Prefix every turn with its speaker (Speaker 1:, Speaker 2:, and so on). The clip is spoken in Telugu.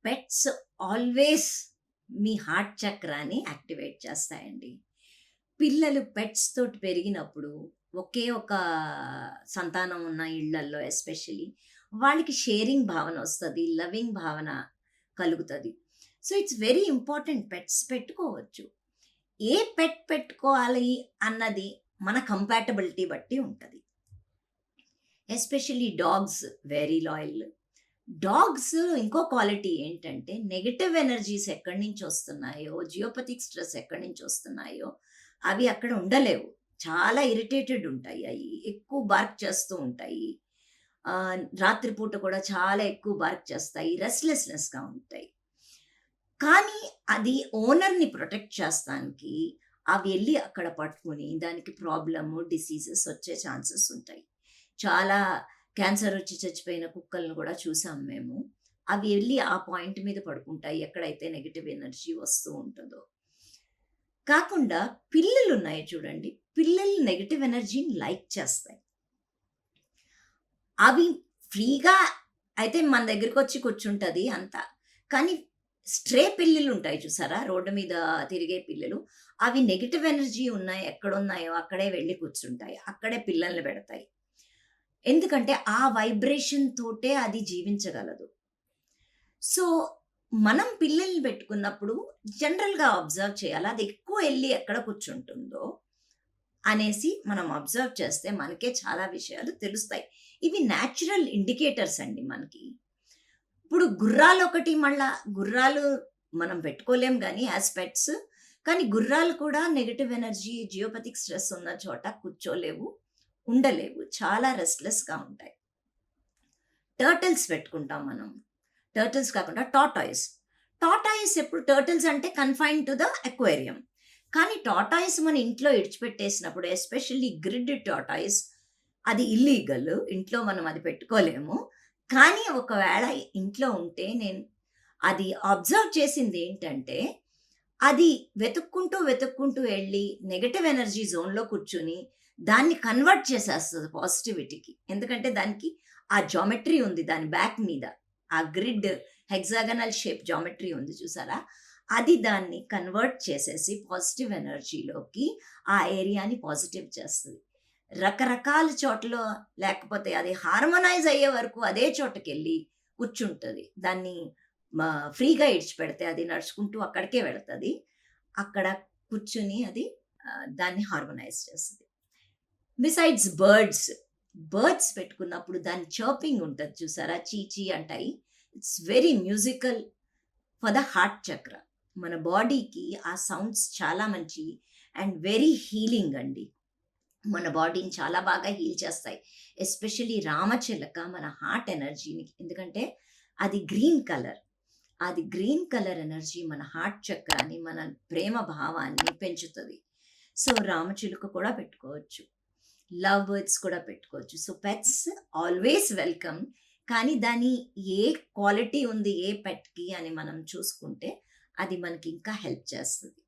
Speaker 1: పెట్స్ ఆల్వేస్ మీ హార్ట్ చక్రాన్ని యాక్టివేట్ చేస్తాయండి. పిల్లలు పెట్స్ తోటి పెరిగినప్పుడు ఒకే ఒక సంతానం ఉన్న ఇళ్లల్లో ఎస్పెషల్లీ వాళ్ళకి షేరింగ్ భావన వస్తది. లవింగ్ భావన కలుగుతది. So, it's very important pets పెట్టుకోవచ్చు. ఏ పెట్ పెట్టుకోవాలి అన్నది మన కంపాటబిలిటీ బట్టి ఉంటది. Especially dogs very loyal. Dogs ఇంకో క్వాలిటీ ఏంటంటే నెగెటివ్ ఎనర్జీస్ ఎక్కడి నుంచి వస్తున్నాయో, జియోపతిక్ స్ట్రెస్ ఎక్కడి నుంచి వస్తున్నాయో అవి అక్కడ ఉండలేవు. చాలా ఇరిటేటెడ్ ఉంటాయి అయి. ఎక్కువ బార్క్ చేస్తూ ఉంటాయి. రాత్రిపూట కూడా చాలా ఎక్కువ బార్క్ చేస్తాయి. రెస్ట్‌లెస్‌నెస్‌గా ఉంటాయి. కానీ అది ఓనర్‌ని ప్రొటెక్ట్ చేస్తానికి అవి ఎళ్లి అక్కడ పట్టుకొని దానికి ప్రాబ్లము, డిసీజెస్ వచ్చే ఛాన్సెస్ ఉంటాయి. చాలా క్యాన్సర్ వచ్చి చచ్చిపోయిన కుక్కలను కూడా చూసాం మేము. అవి ఎళ్లి ఆ పాయింట్ మీద పడుకుంటాయి ఎక్కడైతే నెగెటివ్ ఎనర్జీ వస్తూ ఉంటదో. కాకుండా పిల్లులున్నాయి చూడండి. పిల్లలు నెగెటివ్ ఎనర్జీని లైక్ చేస్తాయి. అవి ఫ్రీగా అయితే మన దగ్గరకొచ్చి కూర్చుంటది అంతా. కానీ స్ట్రే పిల్లులుంటాయి చూసారా? రోడ్డు మీద తిరిగే పిల్లులు. అవి నెగెటివ్ ఎనర్జీ ఉన్నాయి ఎక్కడున్నాయో అక్కడే వెళ్లి కూర్చుంటాయి. అక్కడే పిల్లల్ని పెడతాయి. ఎందుకంటే ఆ వైబ్రేషన్ తోటే అది జీవించగలదు. సో, మనం పిల్లల్ని పెట్టుకున్నప్పుడు జనరల్‌గా అబ్జర్వ్ చేయాలి. అది ఎక్కువ ఎళ్లి ఎక్కడ కూర్చుంటుందో అనేసి మనం అబ్జర్వ్ చేస్తే మనకే చాలా విషయాలు తెలుస్తాయి. ఇవి న్యాచురల్ ఇండికేటర్స్ అండి మనకి. ఇప్పుడు గుర్రాలొకటి మళ్ళా గుర్రాలు మనం పెట్టుకోలేం గానీ యాస్ పెట్స్. కానీ గుర్రాలు కూడా నెగెటివ్ ఎనర్జీ, జియోపతిక్ స్ట్రెస్ ఉన్న చోట కూర్చోలేవు, ఉండలేవు. చాలా రెస్ట్‌లెస్‌గా ఉంటాయి. టర్టిల్స్ పెట్టుకుంటాం మనం. టర్టిల్స్ కాకుండా టార్టాయిస్. టార్టాయిస్ ఎప్పుడు టర్టిల్స్ అంటే కన్‌ఫైన్డ్ టు ద అక్వేరియం. కానీ టార్టాయిస్ మన ఇంట్లో ఇడిచిపెట్టేసినప్పుడు ఎస్పెషల్లీ గ్రిడ్ టార్టాయిస్ అది ఇల్లీగల్. ఇంట్లో మనం అది పెట్టుకోలేము. కానీ ఒకవేళ ఇంట్లో ఉంటే నేను అది అబ్జర్వ్ చేసిందేంటంటే, అది వెతుక్కుంటూ ఎళ్లి నెగెటివ్ ఎనర్జీ జోన్‌లో కూర్చొని దాన్ని కన్వర్ట్ చేసేస్తది పాజిటివిటీకి. ఎందుకంటే దానికి ఆ జామెట్రీ ఉంది దాని బ్యాక్ మీద. ఆ గ్రిడ్ హెక్సాగనల్ షేప్ జామెట్రీ ఉంది చూసారా? అది దాన్ని కన్వర్ట్ చేసేసి పాజిటివ్ ఎనర్జీలోకి ఆ ఏరియాని పాజిటివ్ చేస్తది. రకరకాల చోట్ల లేకపోతే అది హార్మోనైజ్ అయ్యే వరకు అదే చోటకెళ్ళి కూర్చుంటది. దాన్ని ఫ్రీగా ఇడిచిపెడితే అది నడుచుకుంటూ అక్కడికే వెళతది. అక్కడ కూర్చొని అది దాన్ని హార్మోనైజ్ చేస్తది. బిసైడ్స్ బర్డ్స్, బర్డ్స్ పెట్టుకున్నప్పుడు దాని చర్పింగ్ ఉంటది చూసారా? చీ చీ అంటాయి. It's very musical for the heart chakra. మన బాడీకి ఆ సౌండ్స్ చాలా మంచి అండ్ వెరీ హీలింగ్ అండి. మన బాడీని చాలా బాగా హీల్ చేస్తాయి. ఎస్పెషల్లీ రామచిలక మన హార్ట్ ఎనర్జీని ఎందుకంటే అది గ్రీన్ కలర్. అది గ్రీన్ కలర్ ఎనర్జీ మన హార్ట్ చక్రాన్ని, మన ప్రేమ భావాన్ని పెంచుతది. సో, రామచిలుక కూడా పెట్టుకోవచ్చు. లవ్ బర్డ్స్ కూడా పెట్టుకోవచ్చు. So, pets always welcome. కానీ దాని ఏ క్వాలిటీ ఉంది ఏ పెట్‌కి అని మనం చూసుకుంటే అది మనకి ఇంకా హెల్ప్ చేస్తది.